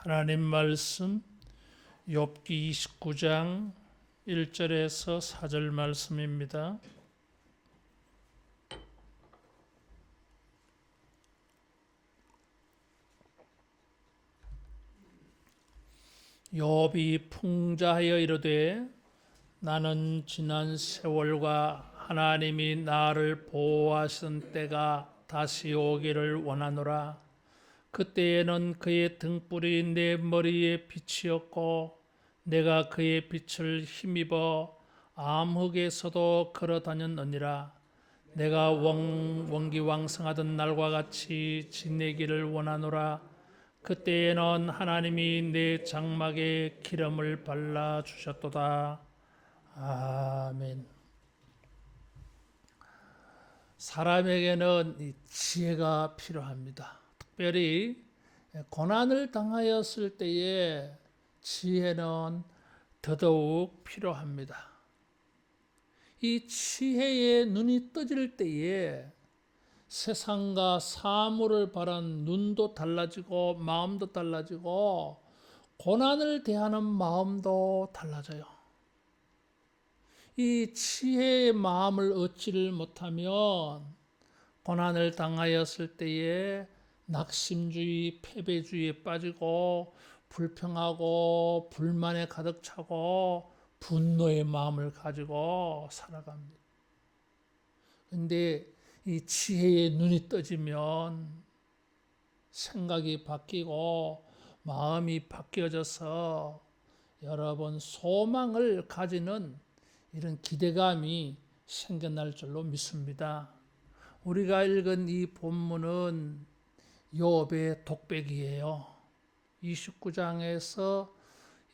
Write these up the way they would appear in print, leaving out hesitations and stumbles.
하나님 말씀 욥기 29장 1절에서 4절 말씀입니다. 욥이 풍자하여 이르되 나는 지난 세월과 하나님이 나를 보호하신 때가 다시 오기를 원하노라. 그때에는 그의 등불이 내 머리에 빛이었고 내가 그의 빛을 힘입어 암흑에서도 걸어 다녔느니라. 내가 원기왕성하던 날과 같이 지내기를 원하노라. 그때에는 하나님이 내 장막에 기름을 발라 주셨도다. 아멘. 사람에게는 이 지혜가 필요합니다. 특별히 고난을 당하였을 때에 지혜는 더더욱 필요합니다. 이 지혜의 눈이 떠질 때에 세상과 사물을 바란 눈도 달라지고 마음도 달라지고 고난을 대하는 마음도 달라져요. 이 지혜의 마음을 얻지를 못하면 고난을 당하였을 때에 낙심주의, 패배주의에 빠지고 불평하고 불만에 가득 차고 분노의 마음을 가지고 살아갑니다. 그런데 이 지혜의 눈이 떠지면 생각이 바뀌고 마음이 바뀌어져서 여러분 소망을 가지는 이런 기대감이 생겨날 줄로 믿습니다. 우리가 읽은 이 본문은 욥의 독백이에요. 29장에서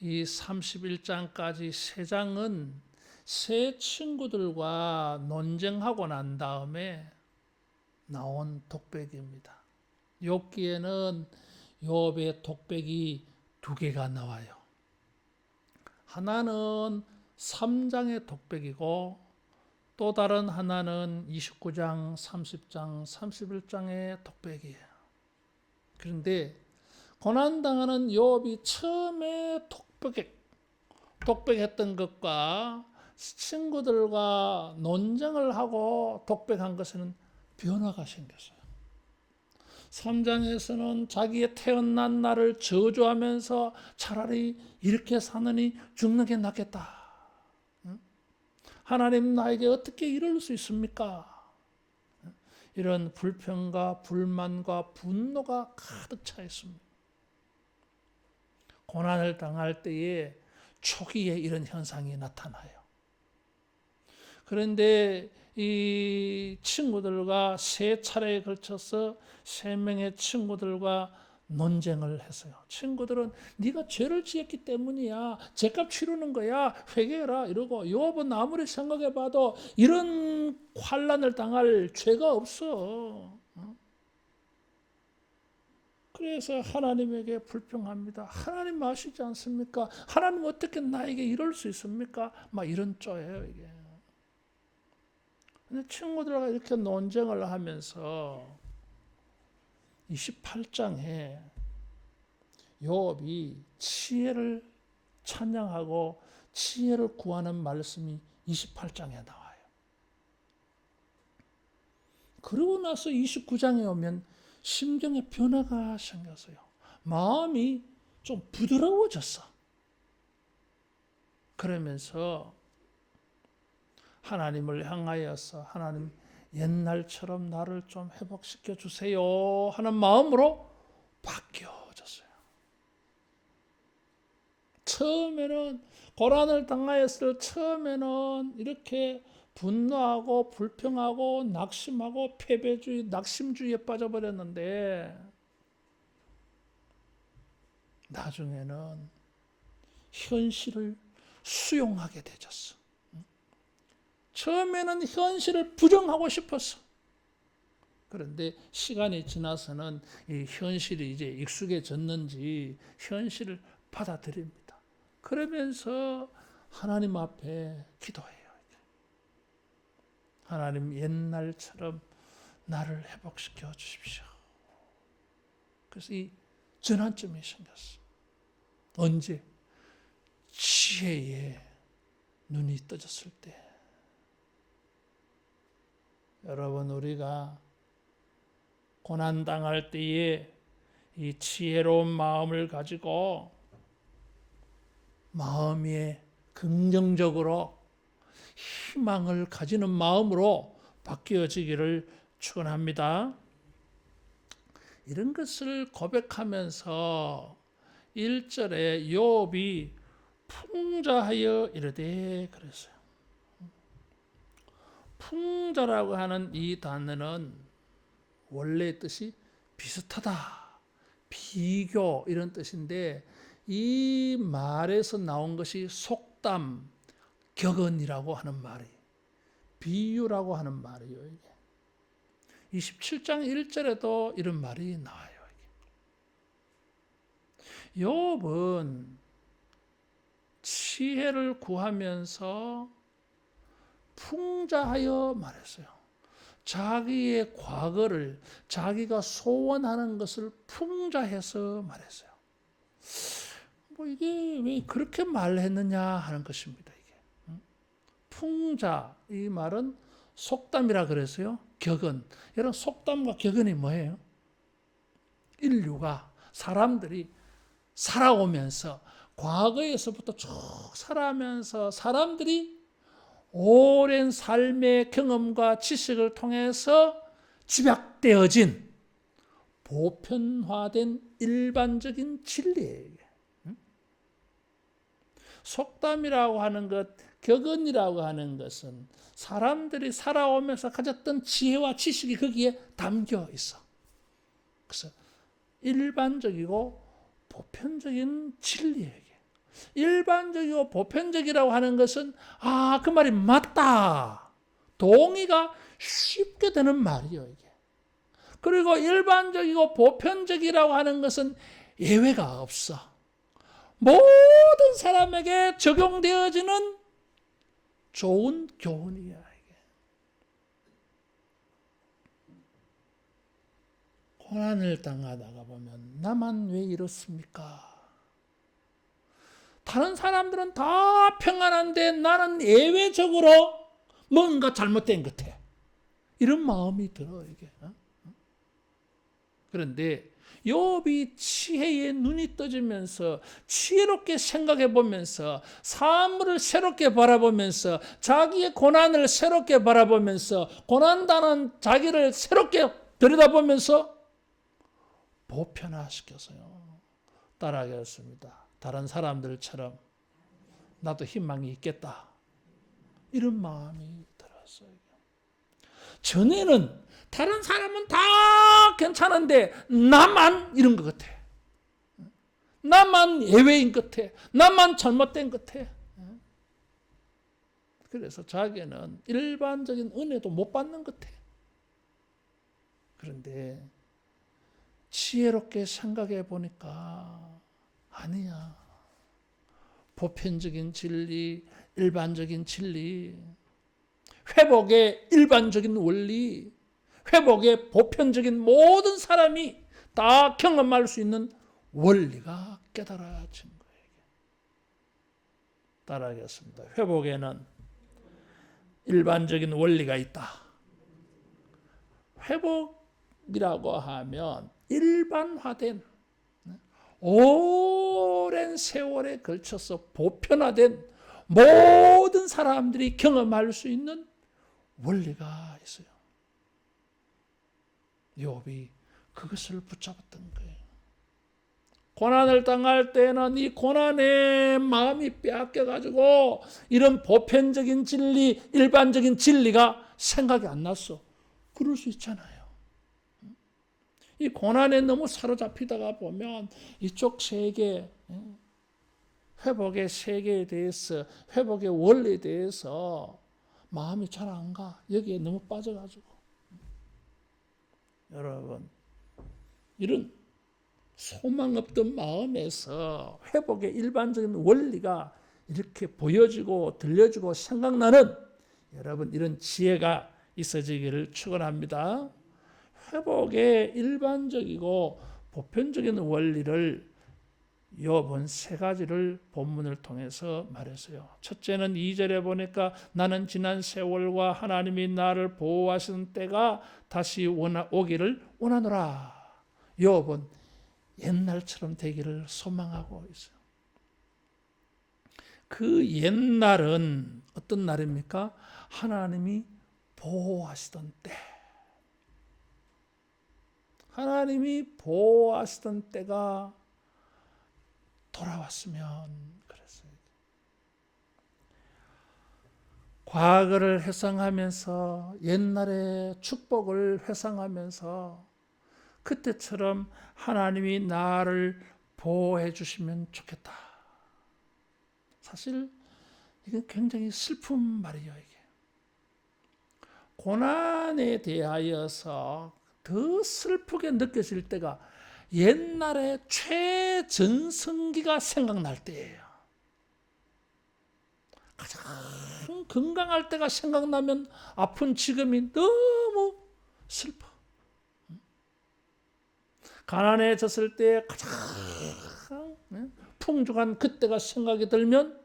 이 31장까지 세 장은 세 친구들과 논쟁하고 난 다음에 나온 독백입니다. 욥기에는 욥의 독백이 두 개가 나와요. 하나는 3장의 독백이고 또 다른 하나는 29장, 30장, 31장의 독백이에요. 그런데 고난당하는 욥이 처음에 독백했던 것과 친구들과 논쟁을 하고 독백한 것에는 변화가 생겼어요. 3장에서는 자기의 태어난 날을 저주하면서 차라리 이렇게 사느니 죽는 게 낫겠다. 하나님 나에게 어떻게 이럴 수 있습니까? 이런 불평과 불만과 분노가 가득 차 있습니다. 고난을 당할 때에 초기에 이런 현상이 나타나요. 그런데 이 친구들과 세 차례에 걸쳐서 세 명의 친구들과 논쟁을 했어요. 친구들은 네가 죄를 지었기 때문이야. 죄값 치르는 거야. 회개해라 이러고 욥은 아무리 생각해봐도 이런 환난을 당할 죄가 없어. 그래서 하나님에게 불평합니다. 하나님 아시지 않습니까? 하나님 어떻게 나에게 이럴 수 있습니까? 막 이런 쪼예요 이게. 근데 친구들과 이렇게 논쟁을 하면서 28장에 욥이 지혜를 찬양하고 지혜를 구하는 말씀이 28장에 나와요. 그러고 나서 29장에 오면 심경의 변화가 생겼어요. 마음이 좀 부드러워졌어. 그러면서 하나님을 향하여서 하나님 옛날처럼 나를 좀 회복시켜 주세요 하는 마음으로 바뀌어졌어요. 처음에는 고난을 당하였을 처음에는 이렇게 분노하고 불평하고 낙심하고 패배주의, 낙심주의에 빠져버렸는데 나중에는 현실을 수용하게 되졌어. 처음에는 현실을 부정하고 싶었어. 그런데 시간이 지나서는 이 현실이 이제 익숙해졌는지 현실을 받아들입니다. 그러면서 하나님 앞에 기도해요. 하나님 옛날처럼 나를 회복시켜 주십시오. 그래서 이 전환점이 생겼어. 언제? 지혜에 눈이 떠졌을 때. 여러분, 우리가 고난당할 때에 이 지혜로운 마음을 가지고 마음이 긍정적으로 희망을 가지는 마음으로 바뀌어지기를 축원합니다. 이런 것을 고백하면서 1절에 욥이 풍자하여 이르되 그랬어요. 풍자라고 하는 이 단어는 원래 뜻이 비슷하다, 비교 이런 뜻인데 이 말에서 나온 것이 속담, 격언이라고 하는 말이, 비유라고 하는 말이에요. 이게 27장 1절에도 이런 말이 나와요. 욥은 지혜를 구하면서 풍자하여 말했어요. 자기의 과거를, 자기가 소원하는 것을 풍자해서 말했어요. 이게 왜 그렇게 말했느냐 하는 것입니다. 이게 풍자, 이 말은 속담이라 그랬어요. 격언. 여러분, 속담과 격언이 뭐예요? 인류가, 사람들이 살아오면서 과거에서부터 쭉 살아가면서 사람들이 오랜 삶의 경험과 지식을 통해서 집약되어진 보편화된 일반적인 진리예요. 속담이라고 하는 것, 격언이라고 하는 것은 사람들이 살아오면서 가졌던 지혜와 지식이 거기에 담겨 있어. 그래서 일반적이고 보편적인 진리예요. 일반적이고 보편적이라고 하는 것은 그 말이 맞다, 동의가 쉽게 되는 말이에요. 이게. 그리고 일반적이고 보편적이라고 하는 것은 예외가 없어. 모든 사람에게 적용되어지는 좋은 교훈이야. 이게. 고난을 당하다가 보면 나만 왜 이렇습니까? 다른 사람들은 다 평안한데 나는 예외적으로 뭔가 잘못된 것 같아. 이런 마음이 들어. 이게. 그런데 욥이 지혜의 눈이 떠지면서 지혜롭게 생각해 보면서 사물을 새롭게 바라보면서 자기의 고난을 새롭게 바라보면서 고난당한 자기를 새롭게 들여다보면서 보편화시켜서요. 따라하겠습니다. 다른 사람들처럼 나도 희망이 있겠다. 이런 마음이 들었어요. 전에는 다른 사람은 다 괜찮은데 나만 이런 것 같아. 나만 예외인 것 같아. 나만 잘못된 것 같아. 그래서 자기는 일반적인 은혜도 못 받는 것 같아. 그런데 지혜롭게 생각해 보니까 아니야. 보편적인 진리, 일반적인 진리, 회복의 일반적인 원리, 회복의 보편적인 모든 사람이 다 경험할 수 있는 원리가 깨달아진 거예요. 따라하겠습니다. 회복에는 일반적인 원리가 있다. 회복이라고 하면 일반화된, 오랜 세월에 걸쳐서 보편화된 모든 사람들이 경험할 수 있는 원리가 있어요. 욥이 그것을 붙잡았던 거예요. 고난을 당할 때는 이 고난의 마음이 빼앗겨가지고 이런 보편적인 진리, 일반적인 진리가 생각이 안 났어. 그럴 수 있잖아요. 이 고난에 너무 사로잡히다가 보면 이쪽 세계, 회복의 세계에 대해서, 회복의 원리에 대해서 마음이 잘 안 가. 여기에 너무 빠져가지고. 여러분, 이런 소망 없던 마음에서 회복의 일반적인 원리가 이렇게 보여지고 들려지고 생각나는 여러분, 이런 지혜가 있어지기를 축원합니다. 회복의 일반적이고 보편적인 원리를 욥은 세 가지를 본문을 통해서 말했어요. 첫째는 2절에 보니까 나는 지난 세월과 하나님이 나를 보호하시는 때가 다시 오기를 원하노라. 욥은 옛날처럼 되기를 소망하고 있어요. 그 옛날은 어떤 날입니까? 하나님이 보호하시던 때. 하나님이 보호하시던 때가 돌아왔으면 그랬어요. 과거를 회상하면서 옛날의 축복을 회상하면서 그때처럼 하나님이 나를 보호해 주시면 좋겠다. 사실 이건 굉장히 슬픈 말이에요. 이게 고난에 대하여서 더 슬프게 느껴질 때가 옛날에 최전성기가 생각날 때예요. 가장 건강할 때가 생각나면 아픈 지금이 너무 슬퍼. 가난해졌을 때 가장 풍족한 그때가 생각이 들면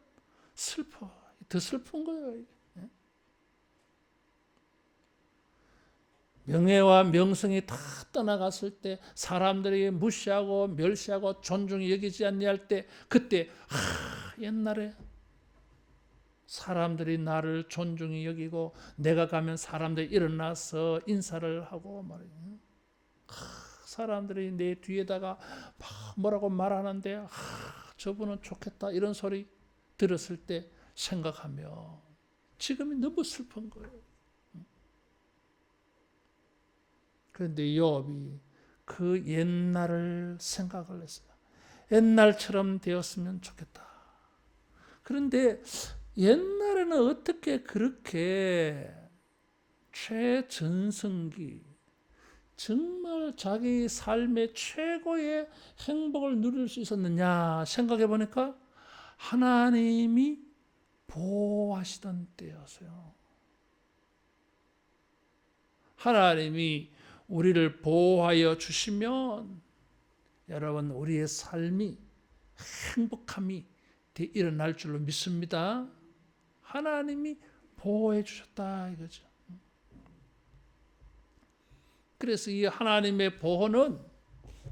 슬퍼. 더 슬픈 거예요. 명예와 명성이 다 떠나갔을 때, 사람들이 무시하고 멸시하고 존중이 여기지 아니할 때, 그때 옛날에 사람들이 나를 존중히 여기고 내가 가면 사람들이 일어나서 인사를 하고 말이에요. 사람들이 내 뒤에다가 뭐라고 말하는데 저분은 좋겠다 이런 소리 들었을 때 생각하며 지금이 너무 슬픈 거예요. 그런데 욥이 그 옛날을 생각을 했어요. 옛날처럼 되었으면 좋겠다. 그런데 옛날에는 어떻게 그렇게 최전성기, 정말 자기 삶의 최고의 행복을 누릴 수 있었느냐 생각해 보니까 하나님이 보호하시던 때였어요. 하나님이 우리를 보호하여 주시면 여러분 우리의 삶이 행복함이 일어날 줄로 믿습니다. 하나님이 보호해 주셨다 이거죠. 그래서 이 하나님의 보호는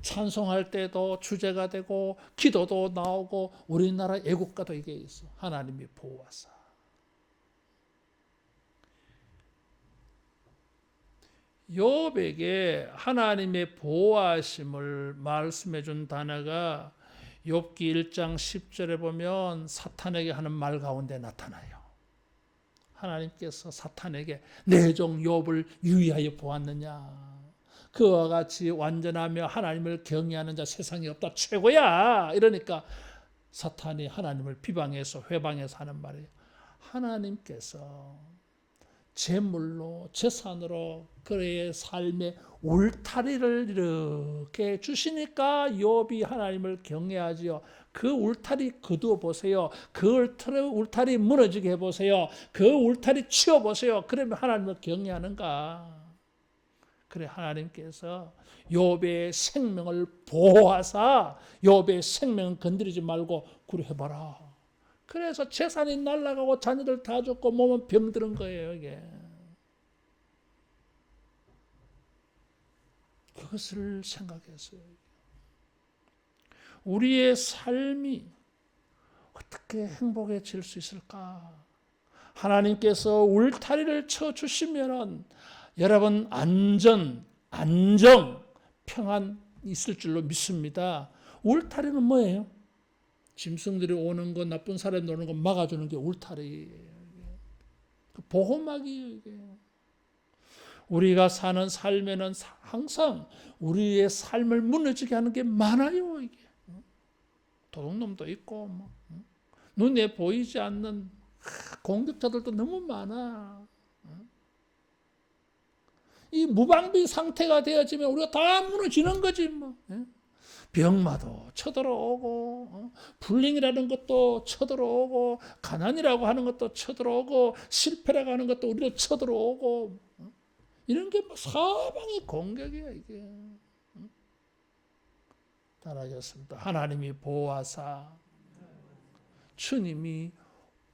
찬송할 때도 주제가 되고 기도도 나오고 우리나라 애국가도 이게 있어. 하나님이 보호하사. 욥에게 하나님의 보호하심을 말씀해 준 단어가 욥기 1장 10절에 보면 사탄에게 하는 말 가운데 나타나요. 하나님께서 사탄에게 내 종 욥을 유의하여 보았느냐. 그와 같이 완전하며 하나님을 경외하는 자 세상에 없다. 최고야. 이러니까 사탄이 하나님을 비방해서 회방해서 하는 말이에요. 하나님께서 재물로 재산으로 그의 삶의 울타리를 이렇게 주시니까 욥이 하나님을 경외하지요. 그 울타리 거두어 보세요. 그 울타리 무너지게 해보세요. 그 울타리 치워보세요. 그러면 하나님을 경외하는가? 그래 하나님께서 욥의 생명을 보호하사 욥의 생명을 건드리지 말고 구해봐라. 그래서 재산이 날아가고 자녀들 다 죽고 몸은 병들은 거예요. 이게 그것을 생각했어요. 우리의 삶이 어떻게 행복해질 수 있을까? 하나님께서 울타리를 쳐주시면 여러분 안전, 안정, 평안 있을 줄로 믿습니다. 울타리는 뭐예요? 짐승들이 오는 거, 나쁜 사람이 오는 거 막아주는 게 울타리예요. 보호막이에요. 이게. 우리가 사는 삶에는 항상 우리의 삶을 무너지게 하는 게 많아요. 이게. 도둑놈도 있고 눈에 보이지 않는 공격자들도 너무 많아. 이 무방비 상태가 되어지면 우리가 다 무너지는 거지 뭐. 병마도 쳐들어오고 불링이라는 것도 쳐들어오고 가난이라고 하는 것도 쳐들어오고 실패라고 하는 것도 우리를 쳐들어오고 이런 게 뭐 사방이 공격이야 이게. 따라하겠습니다. 하나님이 보호하사 주님이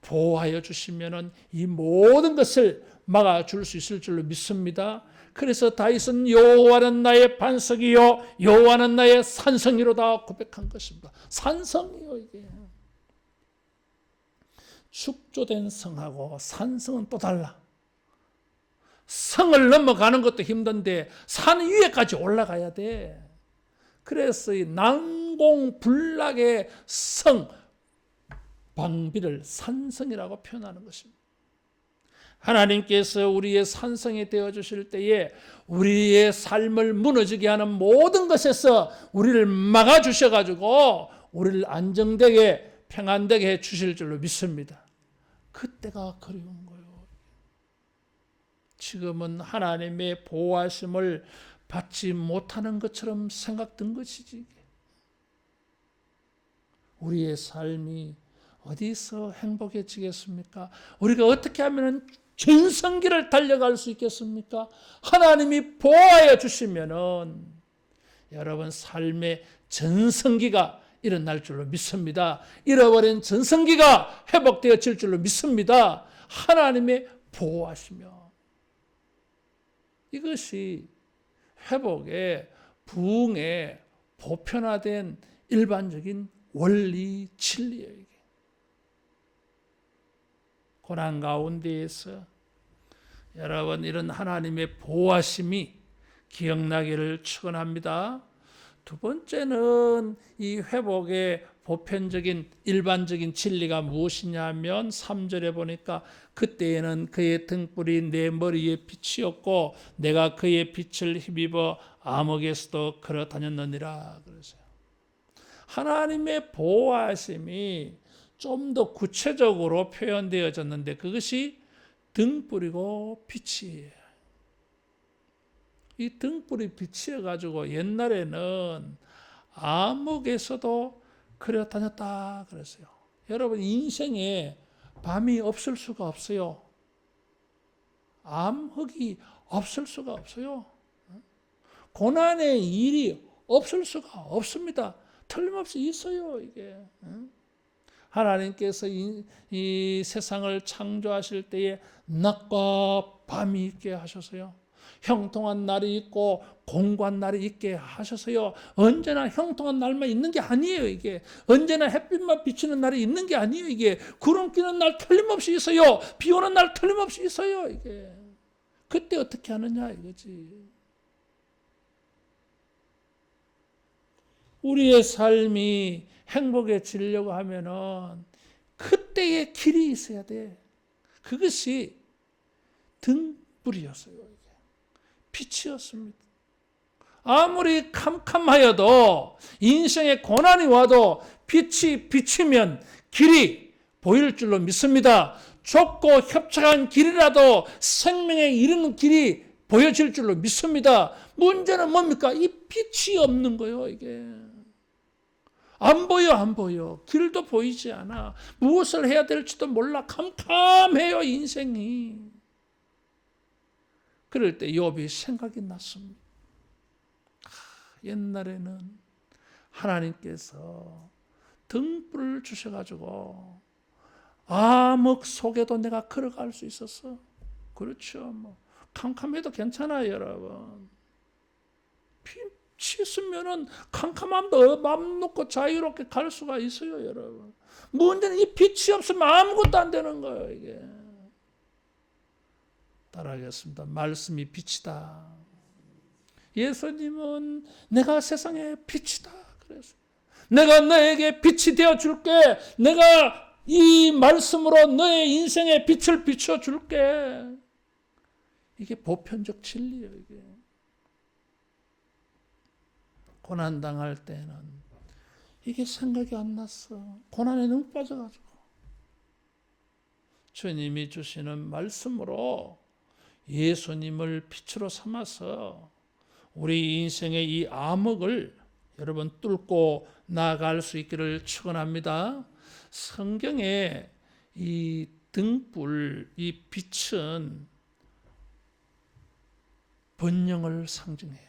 보호하여 주시면은 이 모든 것을 막아줄 수 있을 줄로 믿습니다. 그래서 다윗은 여호와는 나의 반석이요 여호와는 나의 산성이로다 고백한 것입니다. 산성이요 이게. 축조된 성하고 산성은 또 달라. 성을 넘어가는 것도 힘든데 산 위에까지 올라가야 돼. 그래서 이 난공불락의 성 방비를 산성이라고 표현하는 것입니다. 하나님께서 우리의 산성이 되어주실 때에 우리의 삶을 무너지게 하는 모든 것에서 우리를 막아주셔가지고 우리를 안정되게 평안되게 해주실 줄로 믿습니다. 그때가 그리운 거예요. 지금은 하나님의 보호하심을 받지 못하는 것처럼 생각된 것이지. 우리의 삶이 어디서 행복해지겠습니까? 우리가 어떻게 하면 전성기를 달려갈 수 있겠습니까? 하나님이 보호하여 주시면은 여러분 삶의 전성기가 일어날 줄로 믿습니다. 잃어버린 전성기가 회복되어질 줄로 믿습니다. 하나님의 보호하시며 이것이 회복의 부흥의 보편화된 일반적인 원리 진리예요. 이게. 고난 가운데에서 여러분 이런 하나님의 보호하심이 기억나기를 축원합니다. 두 번째는 이 회복의 보편적인 일반적인 진리가 무엇이냐 하면 3절에 보니까 그때에는 그의 등불이 내 머리에 빛이었고 내가 그의 빛을 힘입어 암흑에서도 걸어 다녔느니라 그러세요. 하나님의 보호하심이 좀 더 구체적으로 표현되어졌는데 그것이 등불이고 빛이에요. 이 등불이 빛이어 가지고 옛날에는 암흑에서도 걸어 다녔다 그랬어요. 여러분 인생에 밤이 없을 수가 없어요. 암흑이 없을 수가 없어요. 고난의 일이 없을 수가 없습니다. 틀림없이 있어요 이게. 하나님께서 이 세상을 창조하실 때에 낮과 밤이 있게 하셨어요. 형통한 날이 있고 공고한 날이 있게 하셨어요. 언제나 형통한 날만 있는 게 아니에요 이게. 언제나 햇빛만 비치는 날이 있는 게 아니에요 이게. 구름 끼는 날 틀림없이 있어요. 비 오는 날 틀림없이 있어요 이게. 그때 어떻게 하느냐 이거지. 우리의 삶이 행복해지려고 하면은 그때의 길이 있어야 돼. 그것이 등불이었어요. 빛이었습니다. 아무리 캄캄하여도 인생의 고난이 와도 빛이 비치면 길이 보일 줄로 믿습니다. 좁고 협착한 길이라도 생명에 이르는 길이 보여질 줄로 믿습니다. 문제는 뭡니까? 이 빛이 없는 거예요, 이게. 안 보여, 안 보여. 길도 보이지 않아. 무엇을 해야 될지도 몰라. 캄캄해요, 인생이. 그럴 때 욥이 생각이 났습니다. 옛날에는 하나님께서 등불을 주셔가지고 암흑 속에도 내가 걸어갈 수 있었어. 그렇죠. 뭐 캄캄해도 괜찮아요, 여러분. 빛이 있으면은 캄캄함도 마음 놓고 자유롭게 갈 수가 있어요, 여러분. 문제는 이 빛이 없으면 아무것도 안 되는 거예요, 이게. 따라하겠습니다. 말씀이 빛이다. 예수님은 내가 세상의 빛이다. 그래서 내가 너에게 빛이 되어 줄게. 내가 이 말씀으로 너의 인생의 빛을 비춰 줄게. 이게 보편적 진리예요, 이게. 고난 당할 때는 이게 생각이 안 났어. 고난에 너무 빠져가지고. 주님이 주시는 말씀으로 예수님을 빛으로 삼아서 우리 인생의 이 암흑을 여러분 뚫고 나아갈 수 있기를 축원합니다. 성경에 이 등불, 이 빛은 번영을 상징해요.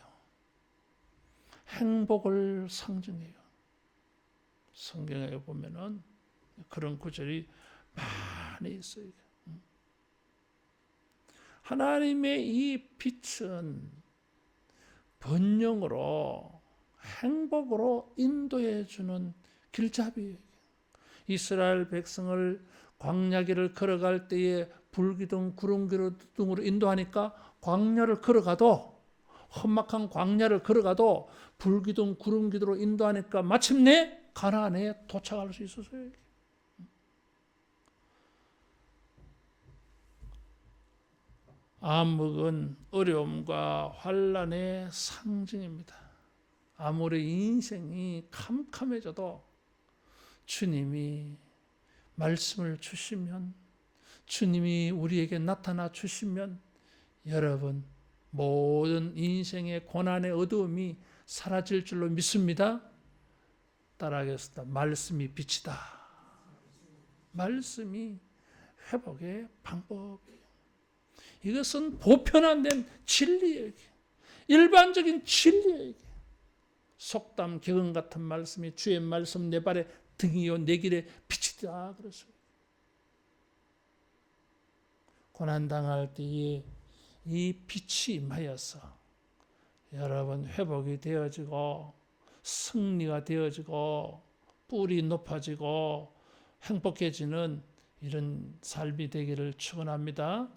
행복을 상징해요. 성경에 보면은 그런 구절이 많이 있어요. 하나님의 이 빛은 번영으로 행복으로 인도해 주는 길잡이예요. 이스라엘 백성을 광야길을 걸어갈 때에 불기둥 구름기둥으로 인도하니까 광야를 걸어가도 험악한 광야를 걸어가도 불기둥 구름기둥으로 인도하니까 마침내 가나안에 도착할 수 있었어요. 암흑은 어려움과 환난의 상징입니다. 아무리 인생이 캄캄해져도 주님이 말씀을 주시면, 주님이 우리에게 나타나 주시면 여러분 모든 인생의 고난의 어두움이 사라질 줄로 믿습니다. 따라하겠습니다. 말씀이 빛이다. 말씀이 회복의 방법이에요. 이것은 보편화된 진리예요. 일반적인 진리예요. 속담 격언 같은 말씀이 주의 말씀 내 발에 등이요 내 길에 빛이다 그랬어요. 고난당할 때에 이 빛이 임하여서 여러분 회복이 되어지고 승리가 되어지고 뿔이 높아지고 행복해지는 이런 삶이 되기를 축원합니다.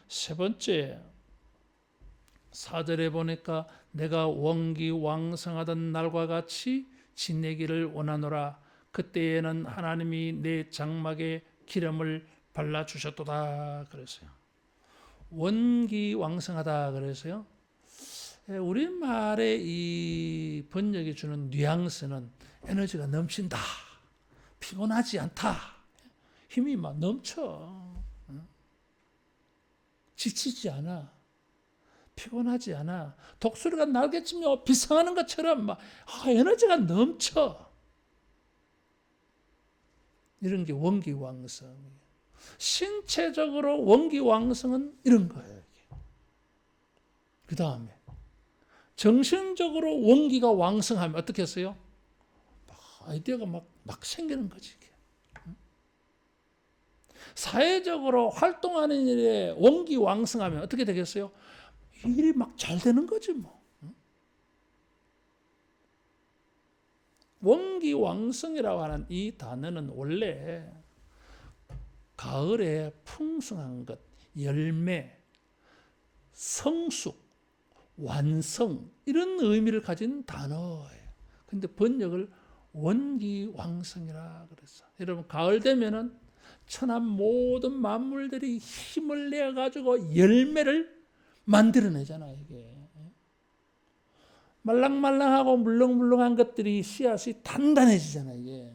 세 번째, 4절에 보니까 내가 원기왕성하던 날과 같이 지내기를 원하노라. 그때에는 하나님이 내 장막에 기름을 발라주셨도다 그랬어요. 원기왕성하다 그래서요. 우리말의 이 번역이 주는 뉘앙스는 에너지가 넘친다, 피곤하지 않다, 힘이 막 넘쳐, 지치지 않아, 피곤하지 않아, 독수리가 날개치며 비상하는 것처럼 막 에너지가 넘쳐. 이런 게 원기왕성이에요. 신체적으로 원기왕성은 이런 거예요. 그 다음에 정신적으로 원기가 왕성하면 어떻게 했어요? 아이디어가 막 생기는 거지. 사회적으로 활동하는 일에 원기 왕성하면 어떻게 되겠어요? 일이 막 잘 되는 거지 뭐. 원기 왕성이라고 하는 이 단어는 원래 가을에 풍성한 것, 열매, 성숙, 완성 이런 의미를 가진 단어예요. 근데 번역을 원기왕성이라 그랬어. 여러분 가을 되면은 천하 모든 만물들이 힘을 내어 가지고 열매를 만들어내잖아. 이게 말랑말랑하고 물렁물렁한 것들이 씨앗이 단단해지잖아. 이게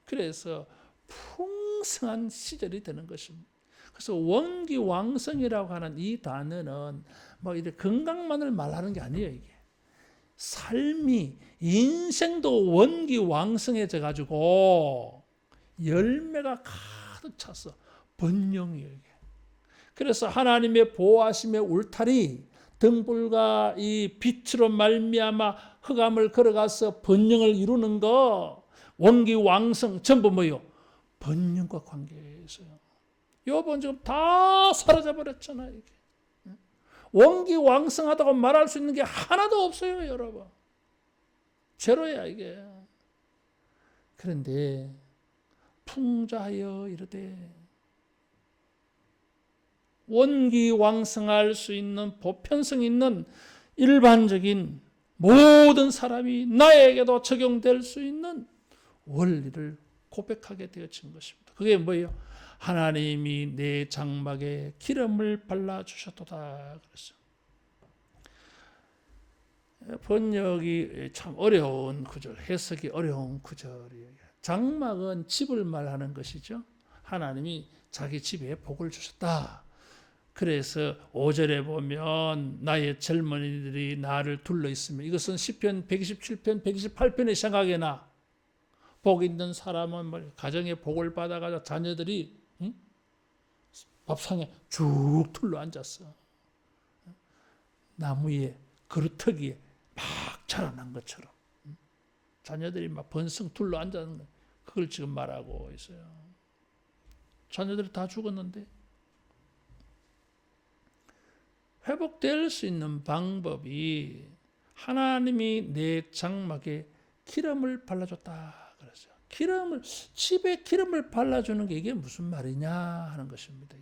그래서 풍성한 시절이 되는 것입니다. 그래서 원기왕성이라고 하는 이 단어는 뭐 이렇게 건강만을 말하는 게 아니에요. 이게 삶이 인생도 원기왕성해져 가지고 열매가 가득 찼어. 번영이에요. 이게. 그래서 하나님의 보호하심의 울타리 등불과 이 빛으로 말미암아 흑암을 걸어가서 번영을 이루는 거 원기왕성 전부 뭐요? 번영과 관계에 있어요. 요번 지금 다 사라져 버렸잖아요. 이게. 원기왕성하다고 말할 수 있는 게 하나도 없어요, 여러분. 제로야 이게. 그런데 풍자하여 이르되 원기왕성할 수 있는 보편성 있는 일반적인 모든 사람이 나에게도 적용될 수 있는 원리를 고백하게 되어진 것입니다. 그게 뭐예요? 하나님이 내 장막에 기름을 발라주셨도다 그랬어요. 번역이 참 어려운 구절, 해석이 어려운 구절이에요. 장막은 집을 말하는 것이죠. 하나님이 자기 집에 복을 주셨다. 그래서 5절에 보면 나의 젊은이들이 나를 둘러 있으며 이것은 시편 127편, 128편의 생각에 나. 복 있는 사람은 가정에 복을 받아가지고 자녀들이 밥상에 쭉 둘러 앉았어. 나무 위에 그루터기에 막 자라난 것처럼 자녀들이 막 번성 둘러앉는 거, 그걸 지금 말하고 있어요. 자녀들이 다 죽었는데 회복될 수 있는 방법이 하나님이 내 장막에 기름을 발라줬다 그랬어요. 집에 기름을 발라주는 게 이게 무슨 말이냐 하는 것입니다.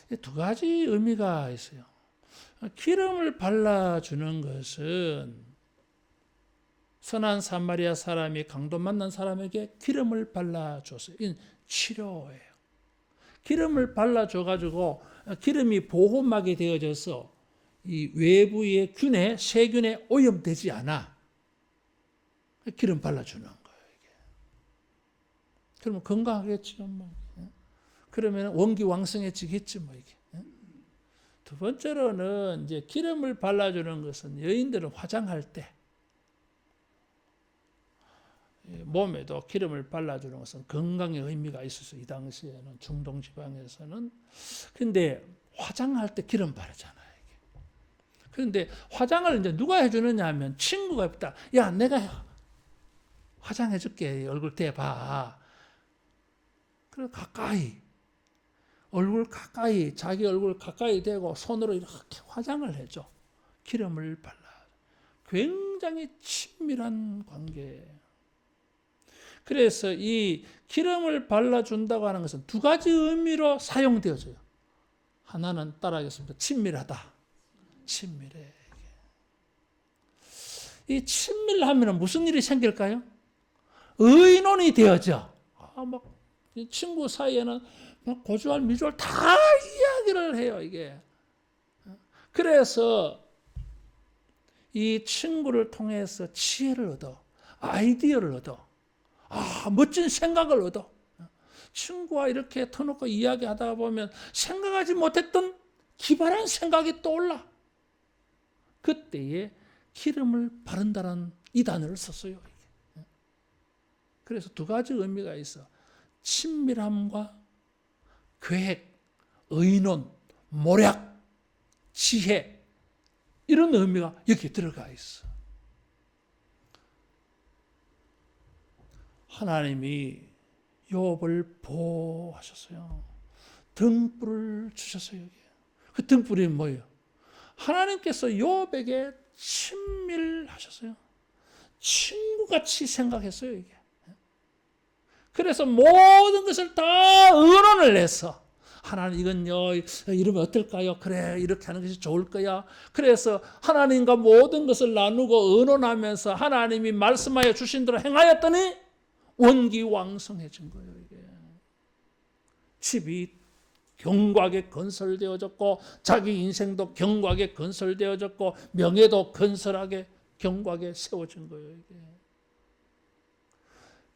이게 두 가지 의미가 있어요. 기름을 발라주는 것은 선한 사마리아 사람이 강도 만난 사람에게 기름을 발라줬어요. 이건 치료예요. 기름을 발라줘가지고 기름이 보호막이 되어져서 이 외부의 세균에 오염되지 않아. 기름 발라주는 거예요. 이게. 그러면 건강하겠지요. 뭐. 그러면 원기왕성해지겠지. 뭐 이게. 두 번째로는 이제 기름을 발라주는 것은 여인들은 화장할 때 몸에도 기름을 발라주는 것은 건강의 의미가 있어서 이 당시에는 중동 지방에서는. 근데 화장할 때 기름 바르잖아요. 그런데 화장을 이제 누가 해주느냐 하면 친구가 있다. 야, 내가 화장해줄게. 얼굴 대봐. 그래 자기 얼굴 가까이 대고 손으로 이렇게 화장을 해줘. 기름을 발라. 굉장히 친밀한 관계예요. 그래서 이 기름을 발라준다고 하는 것은 두 가지 의미로 사용되어져요. 하나는 따라하겠습니다. 친밀하다. 친밀해. 이 친밀하면 무슨 일이 생길까요? 의논이 되어져. 막 친구 사이에는 막 고주할 미주할 다 이야기를 해요. 이게. 그래서 이 친구를 통해서 지혜를 얻어, 아이디어를 얻어, 멋진 생각을 얻어. 친구와 이렇게 터놓고 이야기하다 보면 생각하지 못했던 기발한 생각이 떠올라. 그때에 기름을 바른다는 이 단어를 썼어요. 그래서 두 가지 의미가 있어. 친밀함과 계획, 의논, 모략, 지혜, 이런 의미가 여기 들어가 있어. 하나님이 욥을 보호하셨어요. 등불을 주셨어요. 그 등불이 뭐예요? 하나님께서 욥에게 친밀하셨어요. 친구같이 생각했어요. 이게. 그래서 모든 것을 다 의논을 해서 하나님 이건요 이러면 어떨까요? 그래 이렇게 하는 것이 좋을 거야. 그래서 하나님과 모든 것을 나누고 의논하면서 하나님이 말씀하여 주신 대로 행하였더니 원기왕성해진 거예요. 이게. 집이 견고하게 건설되어졌고 자기 인생도 견고하게 건설되어졌고 명예도 건설하게 견고하게 세워진 거예요. 이게.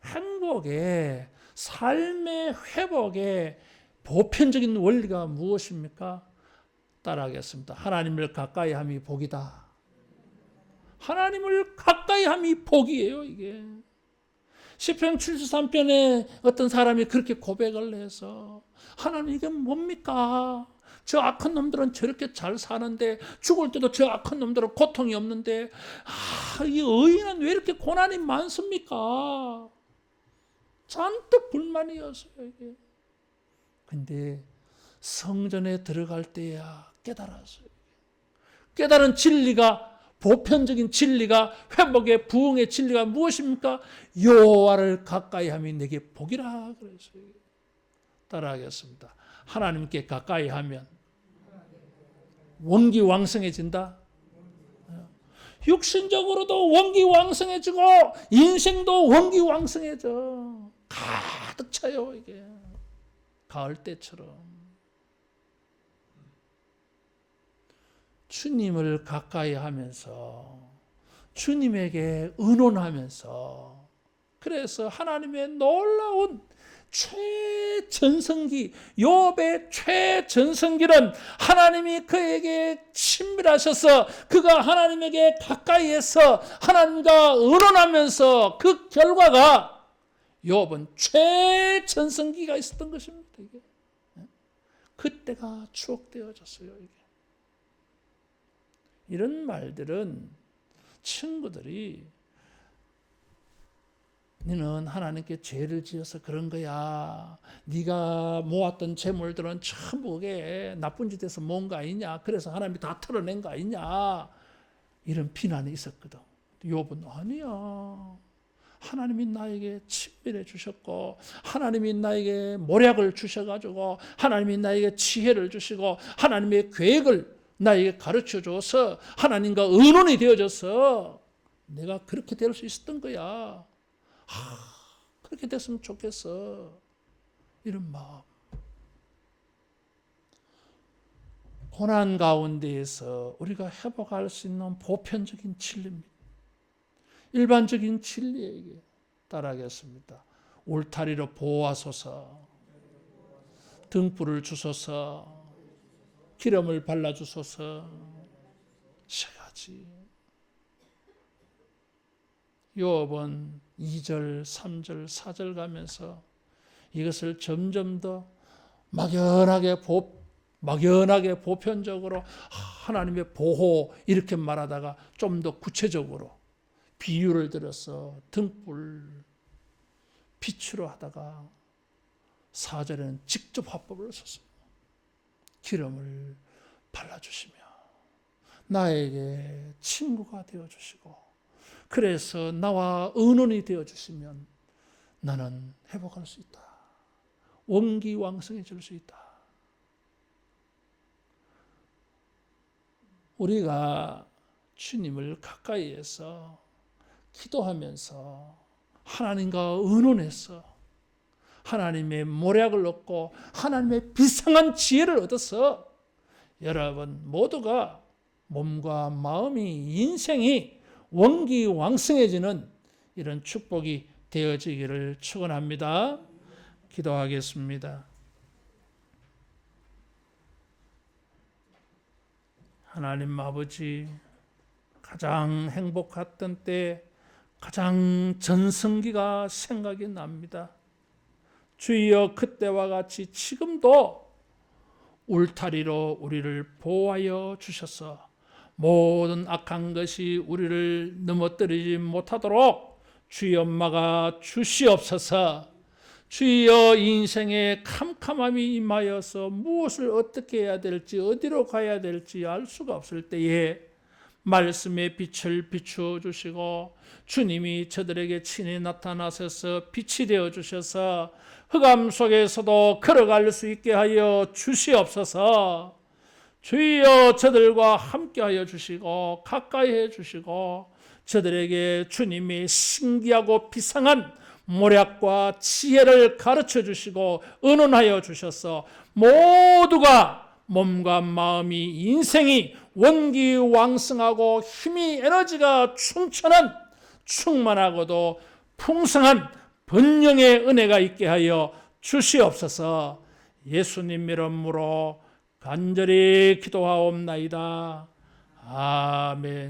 행복의 삶의 회복의 보편적인 원리가 무엇입니까? 따라하겠습니다. 하나님을 가까이 함이 복이다. 하나님을 가까이 함이 복이에요. 이게. 시편 73편에 어떤 사람이 그렇게 고백을 해서 하나님 이게 뭡니까? 저 악한 놈들은 저렇게 잘 사는데 죽을 때도 저 악한 놈들은 고통이 없는데 이 의인은 왜 이렇게 고난이 많습니까? 잔뜩 불만이었어요. 이게. 근데 성전에 들어갈 때야 깨달았어요. 깨달은 진리가 보편적인 진리가 회복의 부흥의 진리가 무엇입니까? 여호와를 가까이 함이 내게 복이라 그랬어요. 따라하겠습니다. 하나님께 가까이 하면 원기왕성해진다. 육신적으로도 원기왕성해지고 인생도 원기왕성해져. 가득 차요. 이게 가을 때처럼. 주님을 가까이 하면서 주님에게 의논하면서 그래서 하나님의 놀라운 최전성기 욥의 최전성기는 하나님이 그에게 친밀하셔서 그가 하나님에게 가까이해서 하나님과 의논하면서 그 결과가 욥은 최전성기가 있었던 것입니다. 이게. 그때가 추억되어졌어요. 이게. 이런 말들은 친구들이 너는 하나님께 죄를 지어서 그런 거야. 네가 모았던 재물들은 전부 그게 나쁜 짓에서 모은 거 아니냐. 그래서 하나님이 다 털어낸 거 아니냐. 이런 비난이 있었거든. 욥은 아니야. 하나님이 나에게 친밀해 주셨고 하나님이 나에게 모략을 주셔가지고 하나님이 나에게 지혜를 주시고 하나님의 계획을 나에게 가르쳐 줘서 하나님과 의논이 되어져서 내가 그렇게 될 수 있었던 거야. 그렇게 됐으면 좋겠어. 이런 마음. 고난 가운데에서 우리가 회복할 수 있는 보편적인 진리입니다. 일반적인 진리에게 따라하겠습니다. 울타리로 보호하소서, 등불을 주소서, 기름을 발라주소서, 세 가지. 욥은 2절, 3절, 4절 가면서 이것을 점점 더 막연하게 보편적으로 하나님의 보호 이렇게 말하다가 좀 더 구체적으로 비유를 들어서 등불, 빛으로 하다가 4절에는 직접 화법을 썼습니다. 기름을 발라주시며 나에게 친구가 되어주시고 그래서 나와 의논이 되어주시면 나는 회복할 수 있다. 원기왕성해질 수 있다. 우리가 주님을 가까이에서 기도하면서 하나님과 의논해서 하나님의 모략을 얻고 하나님의 비상한 지혜를 얻어서 여러분 모두가 몸과 마음이 인생이 원기왕성해지는 이런 축복이 되어지기를 축원합니다. 기도하겠습니다. 하나님 아버지, 가장 행복했던 때 가장 전성기가 생각이 납니다. 주여 그때와 같이 지금도 울타리로 우리를 보호하여 주셔서 모든 악한 것이 우리를 넘어뜨리지 못하도록 주여 막아 주시옵소서. 주여 인생의 캄캄함이 임하여서 무엇을 어떻게 해야 될지 어디로 가야 될지 알 수가 없을 때에 말씀의 빛을 비추어 주시고 주님이 저들에게 친히 나타나셔서 빛이 되어 주셔서 흑암 속에서도 걸어갈 수 있게 하여 주시옵소서. 주여 저들과 함께하여 주시고 가까이 해주시고 저들에게 주님의 신기하고 비상한 모략과 지혜를 가르쳐 주시고 의논하여 주셔서 모두가 몸과 마음이 인생이 원기왕성하고 힘이 에너지가 충천한 충만하고도 풍성한 번영의 은혜가 있게 하여 주시옵소서. 예수님 이름으로 간절히 기도하옵나이다. 아멘.